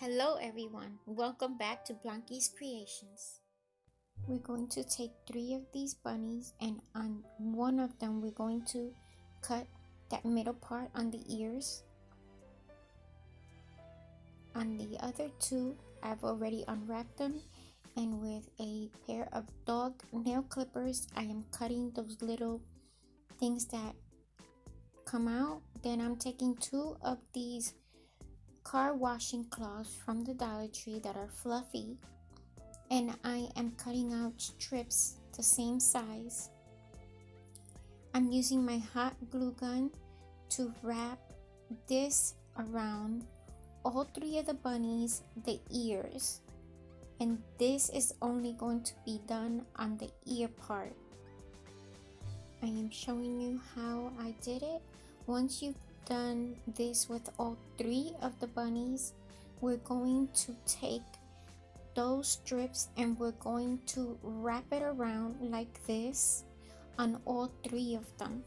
Hello everyone, welcome back to Blanky's Creations. We're going to take 3 of these bunnies and on one of them we're going to cut that middle part on the ears. On the other 2, I've already unwrapped them, and with a pair of dog nail clippers I am cutting those little things that come out. Then I'm taking 2 of these car washing cloths from the Dollar Tree that are fluffy, and I am cutting out strips the same size. I'm using my hot glue gun to wrap this around all 3 of the bunnies, the ears, and this is only going to be done on the ear part. I am showing you how I did it. Once you've done this with all 3 of the bunnies, we're going to take those strips and we're going to wrap it around like this on all 3 of them.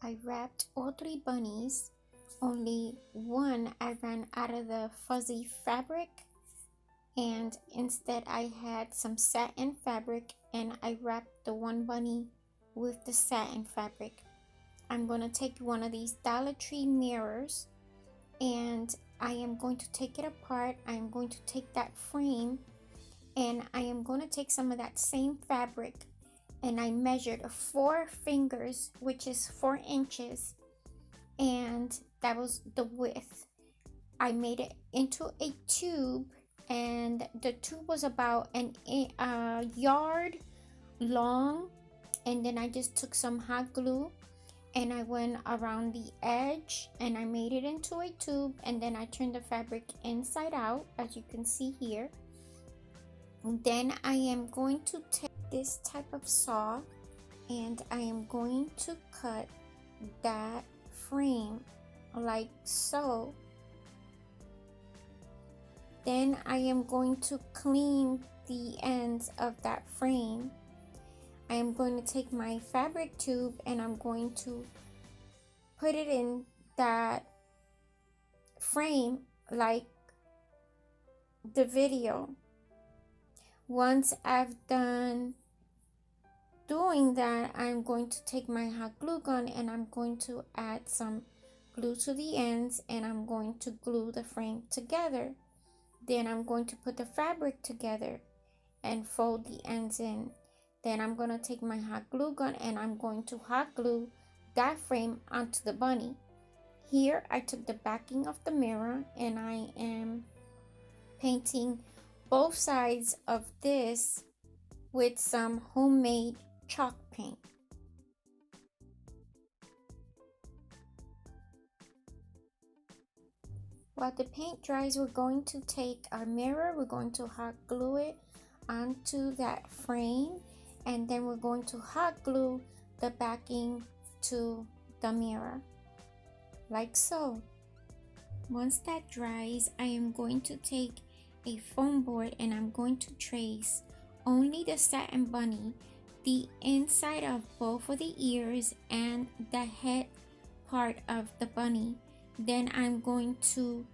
I wrapped all 3 bunnies. Only one I ran out of the fuzzy fabric, and instead I had some satin fabric and I wrapped the one bunny with the satin fabric. I'm going to take one of these Dollar Tree mirrors and I am going to take it apart. I am going to take that frame and I am going to take some of that same fabric, and I measured 4 fingers, which is 4 inches, and that was the width. I made it into a tube, and the tube was about a yard long, and then I just took some hot glue and I went around the edge and I made it into a tube, and then I turned the fabric inside out, as you can see here. And then I am going to take this type of saw and I am going to cut that frame like so. Then I am going to clean the ends of that frame. I am going to take my fabric tube and I'm going to put it in that frame like the video. Once I've done doing that, I'm going to take my hot glue gun and I'm going to add some glue to the ends and I'm going to glue the frame together. Then I'm going to put the fabric together and fold the ends in. Then I'm going to take my hot glue gun and I'm going to hot glue that frame onto the bunny. Here I took the backing of the mirror and I am painting both sides of this with some homemade chalk paint. While the paint dries, we're going to take our mirror, we're going to hot glue it onto that frame, and then we're going to hot glue the backing to the mirror, like so. Once that dries, I am going to take a foam board and I'm going to trace only the satin bunny, the inside of both of the ears and the head part of the bunny. Then I'm going to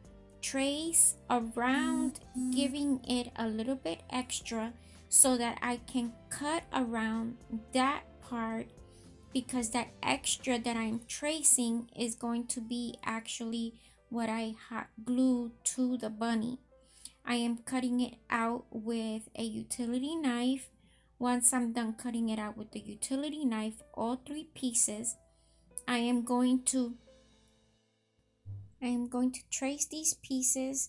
trace around, giving it a little bit extra so that I can cut around that part, because that extra that I'm tracing is going to be actually what I hot glue to the bunny. I am cutting it out with a utility knife. Once I'm done cutting it out with the utility knife, all 3 pieces, I am going to trace these pieces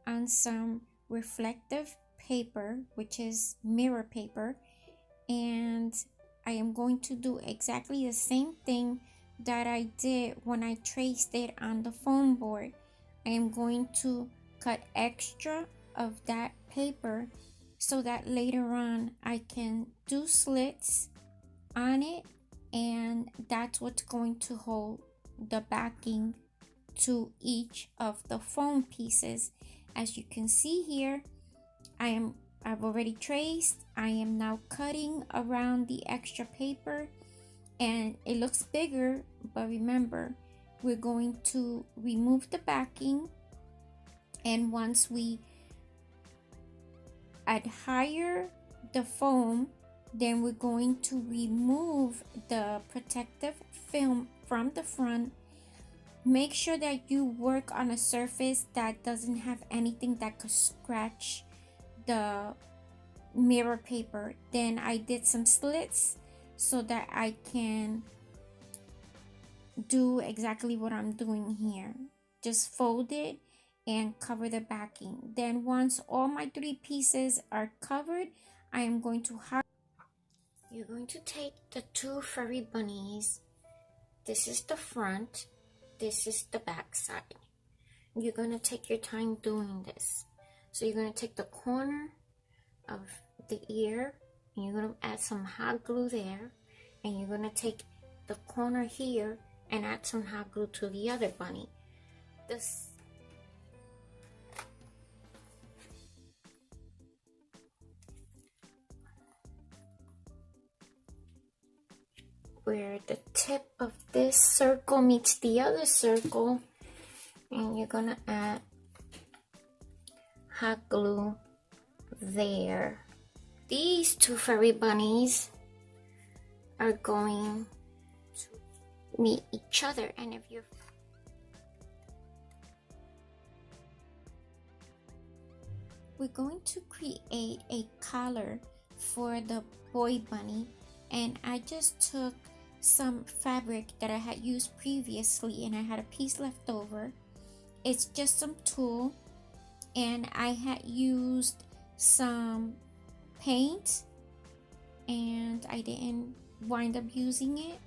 on some reflective paper, which is mirror paper, and I am going to do exactly the same thing that I did when I traced it on the foam board. I am going to cut extra of that paper so that later on I can do slits on it, and that's what's going to hold the backing to each of the foam pieces. As you can see here, I've already traced. I am now cutting around the extra paper, and it looks bigger, but remember, we're going to remove the backing, and once we adhere the foam, then we're going to remove the protective film from the front. Make sure that you work on a surface that doesn't have anything that could scratch the mirror paper. Then I did some slits so that I can do exactly what I'm doing here. Just fold it and cover the backing. Then once all my 3 pieces are covered, I am going to You're going to take the 2 furry bunnies. This is the front, this is the back side. You're going to take your time doing this. So you're going to take the corner of the ear, and you're going to add some hot glue there, and you're going to take the corner here and add some hot glue to the other bunny. This where the tip of this circle meets the other circle, and you're gonna add hot glue there. These 2 furry bunnies are going to meet each other, and if you're we're going to create a collar for the boy bunny, and I just took some fabric that I had used previously, and I had a piece left over. It's just some tulle, and I had used some paint, and I didn't wind up using it.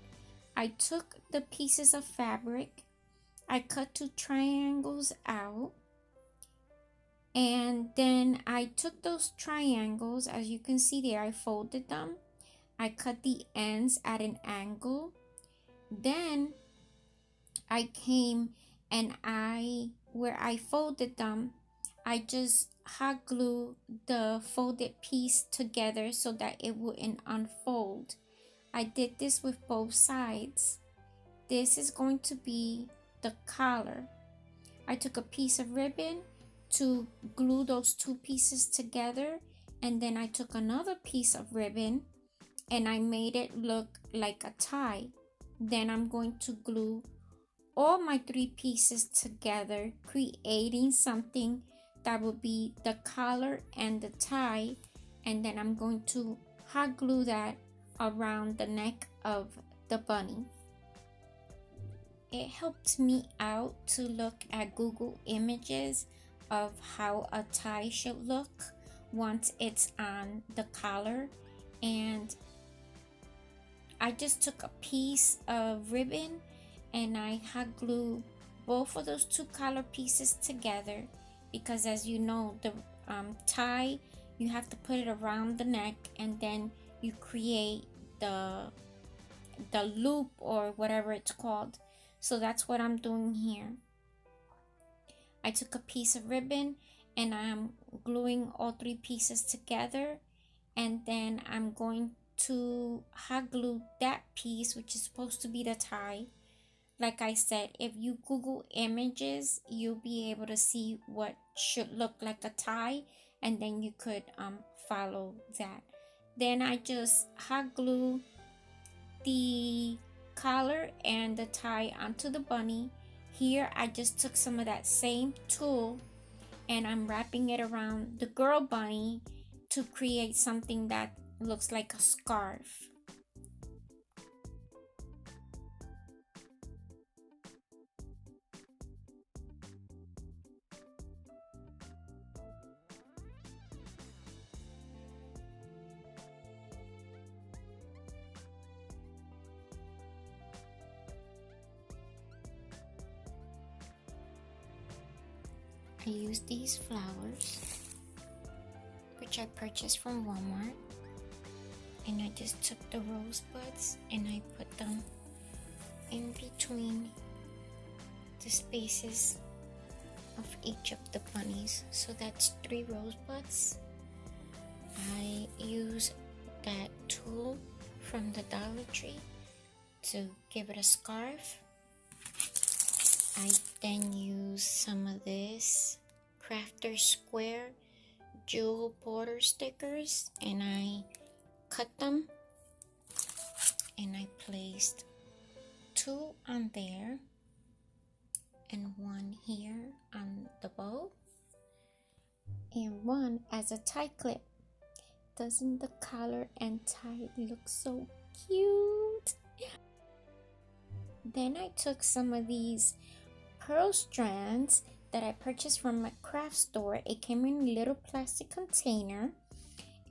I took the pieces of fabric, I cut 2 triangles out, and then I took those triangles, as you can see there, I folded them. I cut the ends at an angle. Then I came and where I folded them, I just hot glue the folded piece together so that it wouldn't unfold. I did this with both sides. This is going to be the collar. I took a piece of ribbon to glue those 2 pieces together, and then I took another piece of ribbon and I made it look like a tie. Then I'm going to glue all my 3 pieces together, creating something that will be the collar and the tie, and then I'm going to hot glue that around the neck of the bunny. It helped me out to look at Google images of how a tie should look once it's on the collar, and I just took a piece of ribbon and I hot glue both of those 2 collar pieces together, because as you know, the tie, you have to put it around the neck, and then you create the loop or whatever it's called. So that's what I'm doing here. I took a piece of ribbon and I'm gluing all 3 pieces together, and then I'm going to hot glue that piece, which is supposed to be the tie. Like I said, if you Google images, you'll be able to see what should look like a tie, and then you could follow that. Then I just hot glue the collar and the tie onto the bunny. Here I just took some of that same tulle and I'm wrapping it around the girl bunny to create something that looks like a scarf. I used these flowers, which I purchased from Walmart, and I just took the rosebuds and I put them in between the spaces of each of the bunnies. So that's 3 rosebuds, I use that tool from the Dollar Tree to give it a scarf. I then use some of this Crafter Square jewel border stickers and I cut them and I placed 2 on there and 1 here on the bow and 1 as a tie clip. Doesn't the collar and tie look so cute? Then I took some of these pearl strands that I purchased from my craft store. It came in a little plastic container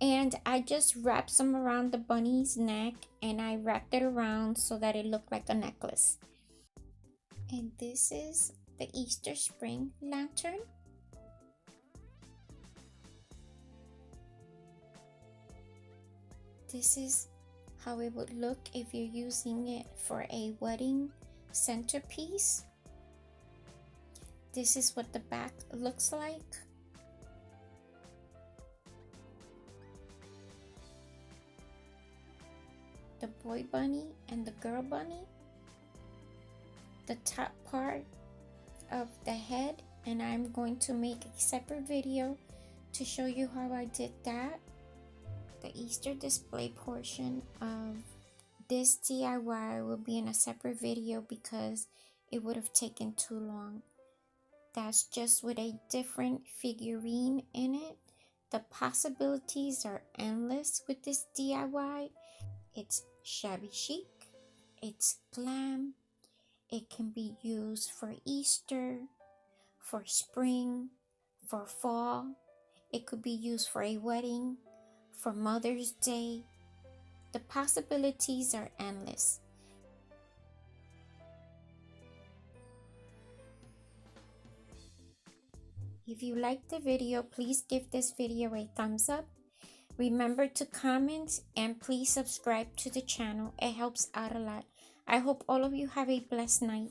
and I just wrapped some around the bunny's neck and I wrapped it around so that it looked like a necklace. And this is the Easter spring lantern. This is how it would look if you're using it for a wedding centerpiece. This is what the back looks like. The boy bunny and the girl bunny. The top part of the head, and I'm going to make a separate video to show you how I did that. The Easter display portion of this DIY will be in a separate video because it would have taken too long. That's just with a different figurine in it. The possibilities are endless with this DIY. It's shabby chic, it's glam, it can be used for Easter, for spring, for fall, it could be used for a wedding, for Mother's Day. The possibilities are endless. If you liked the video, please give this video a thumbs up. Remember to comment and please subscribe to the channel. It helps out a lot. I hope all of you have a blessed night.